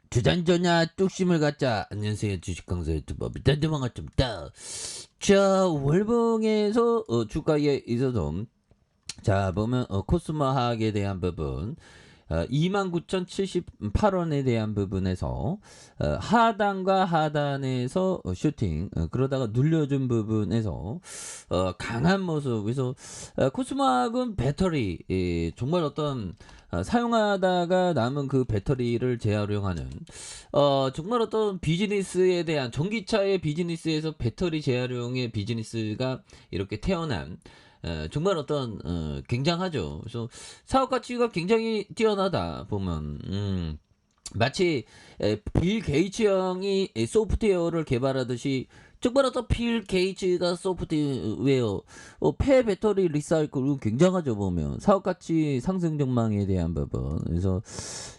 주전자냐 뚝심을 갖자. 안녕하세요, 주식강사 유튜버 미탄드 반갑습니다. 자, 월봉에서 주가에 있어서 자 보면 코스모학에 대한 부분 29,078원에 대한 부분에서 하단과 하단에서 슈팅 그러다가 눌려준 부분에서 강한 모습. 그래서 코스모학은 배터리 정말 어떤 사용하다가 남은 그 배터리를 재활용하는 정말 어떤 비즈니스에 대한 전기차의 비즈니스에서 배터리 재활용의 비즈니스가 이렇게 태어난 정말 어떤 굉장하죠. 그래서 사업 가치가 굉장히 뛰어나다 보면 마치 빌 게이츠 형이 소프트웨어를 개발하듯이 정말 어떤 빌 게이츠가 소프트웨어 폐 배터리 리사이클 굉장하죠. 보면 사업 가치 상승 전망에 대한 부분. 그래서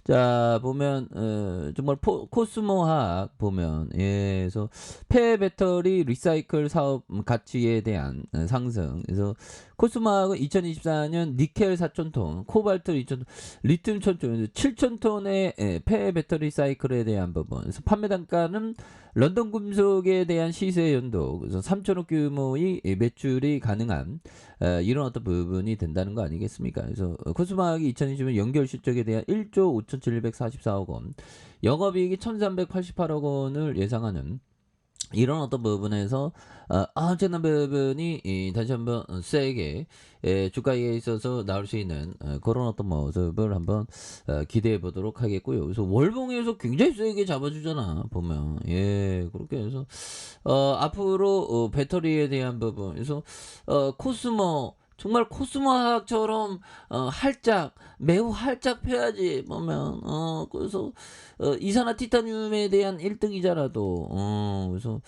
자 보면 정말 코스모학 보면 그래서 폐 배터리 리사이클 사업 가치에 대한 상승. 그래서 코스모학은 2024년 니켈 4,000톤, 코발트 2,000톤, 리튬 1,000톤, 7,000톤의 폐 배터리 사이클에 대한 부분. 그래서 판매 단가는 런던 금속에 대한 시세 연도, 그래서 3천억 규모의 매출이 가능한 이런 어떤 부분이 된다는 거 아니겠습니까? 그래서 코스모학이 2020년 연결 실적에 대한 1조 5,744억 원, 영업이익이 1,388억 원을 예상하는 이런 어떤 부분에서 엄청난 부분이 다시 한번 세게 주가에 있어서 나올 수 있는 그런 어떤 모습을 한번 기대해 보도록 하겠고요. 그래서 월봉에서 굉장히 세게 잡아주잖아 보면. 그렇게 해서 앞으로 배터리에 대한 부분. 그래서 코스모 정말 코스모학처럼 활짝 매우 활짝 펴야지 보면. 그래서 이산화티타늄에 대한 1등이잖아도. 그래서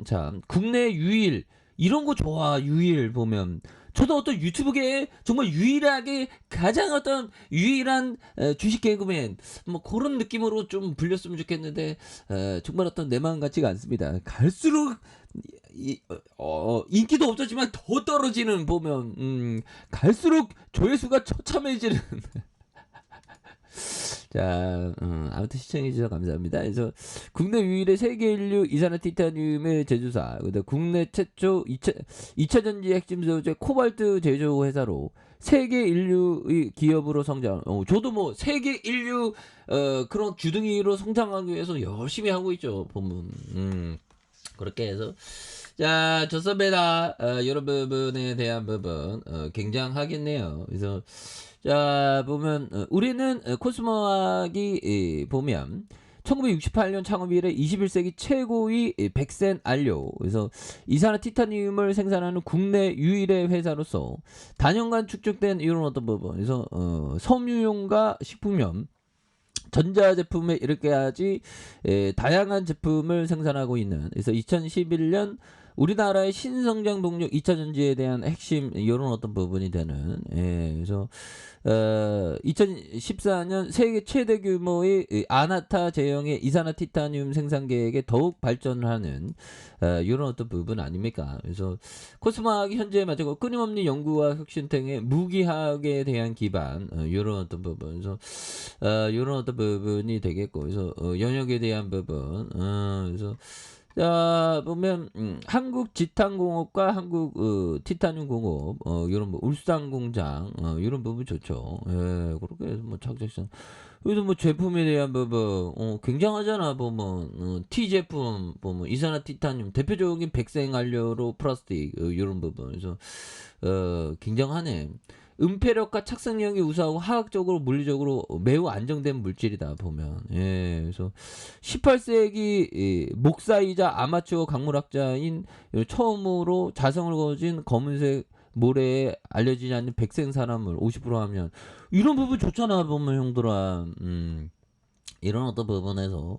자 국내 유일 이런 거 좋아. 유일 보면 저도 어떤 유튜브계에 정말 유일하게 가장 어떤 유일한 주식 개그맨 뭐 그런 느낌으로 좀 불렸으면 좋겠는데 정말 어떤 내 마음 같지가 않습니다. 갈수록 인기도 없었지만 더 떨어지는 보면 갈수록 조회수가 처참해지는 자, 아무튼 시청해주셔서 감사합니다. 그래서 국내 유일의 세계 인류 이산화티타늄의 제조사, 그다음 국내 최초 2차전지 핵심 소재 코발트 제조 회사로 세계 인류의 기업으로 성장. 저도 뭐 세계 인류 그런 주둥이로 성장하기 위해서 열심히 하고 있죠. 보면 그렇게 해서 자 좋습니다. 이런 부분에 대한 부분 굉장하겠네요. 그래서 자 보면 우리는 코스모학이 보면 1968년 창업 이래 21세기 최고의 백센 안료, 그래서 이산화티타늄을 생산하는 국내 유일의 회사로서 단연간 축적된 이런 어떤 부분. 그래서 섬유용과 식품용 전자제품에 이렇게까지 다양한 제품을 생산하고 있는. 그래서 2011년 우리나라의 신성장 동력 2차 전지에 대한 핵심 이런 어떤 부분이 되는. 그래서 2014년 세계 최대 규모의 아나타 제형의 이산화티타늄 생산 계획에 더욱 발전하는 이런 어떤 부분 아닙니까? 그래서 코스모학이 현재 마치고 끊임없는 연구와 혁신 등의 무기학에 대한 기반 이런 어떤 부분. 그래서 이런 어떤 부분이 되겠고. 그래서 연역에 대한 부분. 그래서 자 보면 한국 지탄공업과 한국 티타늄 공업 이런 뭐 울산 공장 이런 부분 좋죠. 그렇게 해서 뭐 착착상 여기서 뭐 제품에 대한 부분 굉장하잖아. 보면 T 제품 보면 이산화티타늄 대표적인 백생 안료로 플라스틱 이런 부분. 그래서 굉장하네. 은폐력과 착색력이 우수하고 화학적으로 물리적으로 매우 안정된 물질이다 보면. 그래서 18세기 목사이자 아마추어 강물학자인 처음으로 자성을 거진 검은색 모래에 알려지지 않는 백생 산화물 50% 하면 이런 부분 좋잖아 보면 형들아. 이런 어떤 부분에서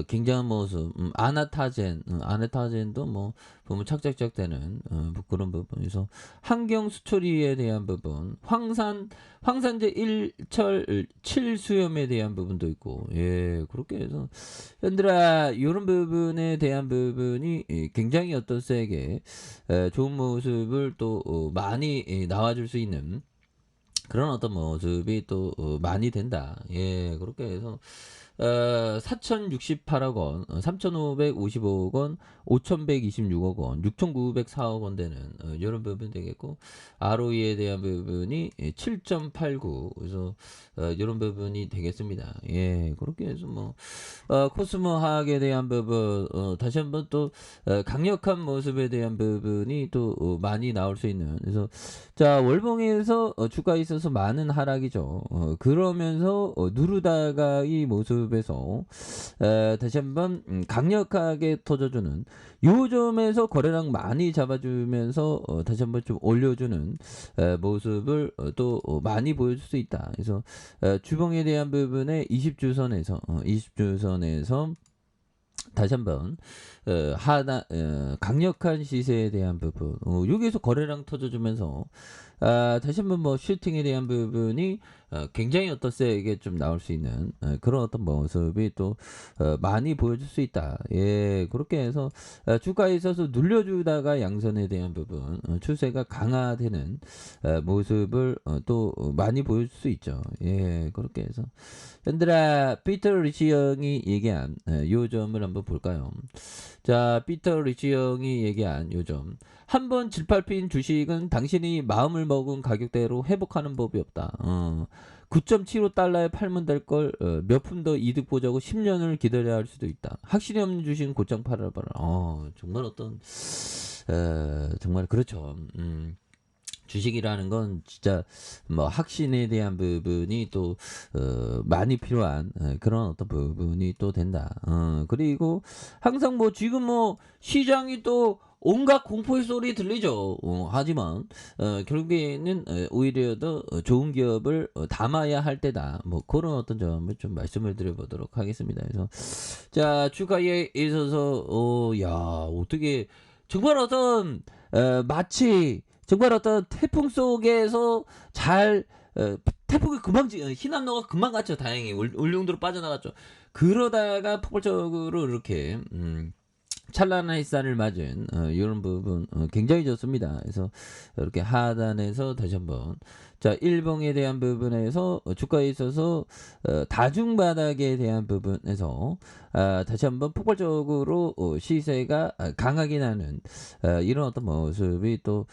굉장한 모습. 아네타젠도 뭐 보면 착착착되는 뭐 그런 부분에서 환경 수처리에 대한 부분, 황산재 1철 7수염에 대한 부분도 있고. 그렇게 해서 현들아 이런 부분에 대한 부분이 굉장히 어떤 세게 좋은 모습을 또 많이 나와줄 수 있는 그런 어떤 모습이 또 많이 된다. 그렇게 해서 어, 4,068억 원, 3,555억 원, 5,126억 원, 6,904억 원 되는 이런 부분 되겠고, ROE에 대한 부분이 7.89, 그래서 이런 부분이 되겠습니다. 예, 그렇게 해서 뭐 코스모 화학에 대한 부분, 다시 한번 또 강력한 모습에 대한 부분이 또 많이 나올 수 있는. 그래서 자, 월봉에서 주가에 있어서 많은 하락이죠. 그러면서 누르다가 이 모습에서 다시 한번 강력하게 터져주는 요점에서 거래량 많이 잡아주면서 다시 한번 좀 올려주는 모습을 또 많이 보여줄 수 있다. 그래서 주봉에 대한 부분에 20주선에서 20주선에서 다시 한번 강력한 시세에 대한 부분 여기에서 거래량 터져주면서 다시 한번 뭐 슈팅에 대한 부분이 굉장히 어떤 세게 좀 나올 수 있는 그런 어떤 모습이 또 많이 보여줄 수 있다. 예, 그렇게 해서 주가에 있어서 눌려주다가 양선에 대한 부분 추세가 강화되는 모습을 또 많이 보여줄 수 있죠. 예, 그렇게 해서 현들아 피터 리치 형이 얘기한 요점을 한번 볼까요? 자, 피터 리치 형이 얘기한 요점. 한번 질팔핀 주식은 당신이 마음을 먹은 가격대로 회복하는 법이 없다. 9.75달러에 팔면 될 걸 몇 푼 더 이득 보자고 10년을 기다려야 할 수도 있다. 확실히 없는 주식은 곧장 팔아봐라. 정말 어떤 정말 그렇죠. 주식이라는 건 진짜 뭐 확신에 대한 부분이 또 많이 필요한 그런 어떤 부분이 또 된다. 그리고 항상 뭐 지금 뭐 시장이 또 온갖 공포의 소리 들리죠. 하지만 결국에는 오히려 더 좋은 기업을 담아야 할 때다. 뭐 그런 어떤 점을 좀 말씀을 드려보도록 하겠습니다. 그래서 자, 주가에 있어서 야, 어떻게 정말 어떤 마치 정말 어떤 태풍 속에서 잘 태풍이 금방 희남로가 금방 갔죠. 다행히 울릉도로 빠져나갔죠. 그러다가 폭발적으로 이렇게 찬란한 햇살을 맞은 이런 부분 굉장히 좋습니다. 그래서 이렇게 하단에서 다시 한번 자, 일봉에 대한 부분에서 주가에 있어서 다중바닥에 대한 부분에서 다시 한번 폭발적으로 시세가 강하게 나는 이런 어떤 모습이 또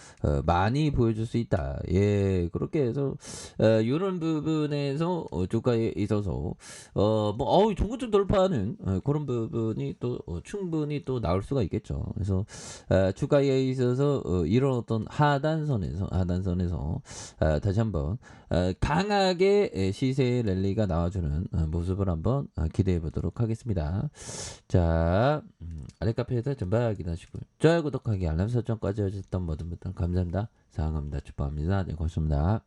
많이 보여줄 수 있다. 예, 그렇게 해서 이런 부분에서 주가에 있어서 종고점 돌파하는 그런 부분이 또 충분히 또 나올 수가 있겠죠. 그래서 주가에 있어서 이런 어떤 하단선에서 다시 한번 강하게 시세 랠리가 나와주는 모습을 한번 기대해 보도록 하겠습니다. 자, 아래 카페에서 전방 확인하시고요. 좋아요, 구독하기, 알람 설정까지 해주셨던 모든 분들 감사합니다. 사랑합니다. 축복합니다. 네, 고맙습니다.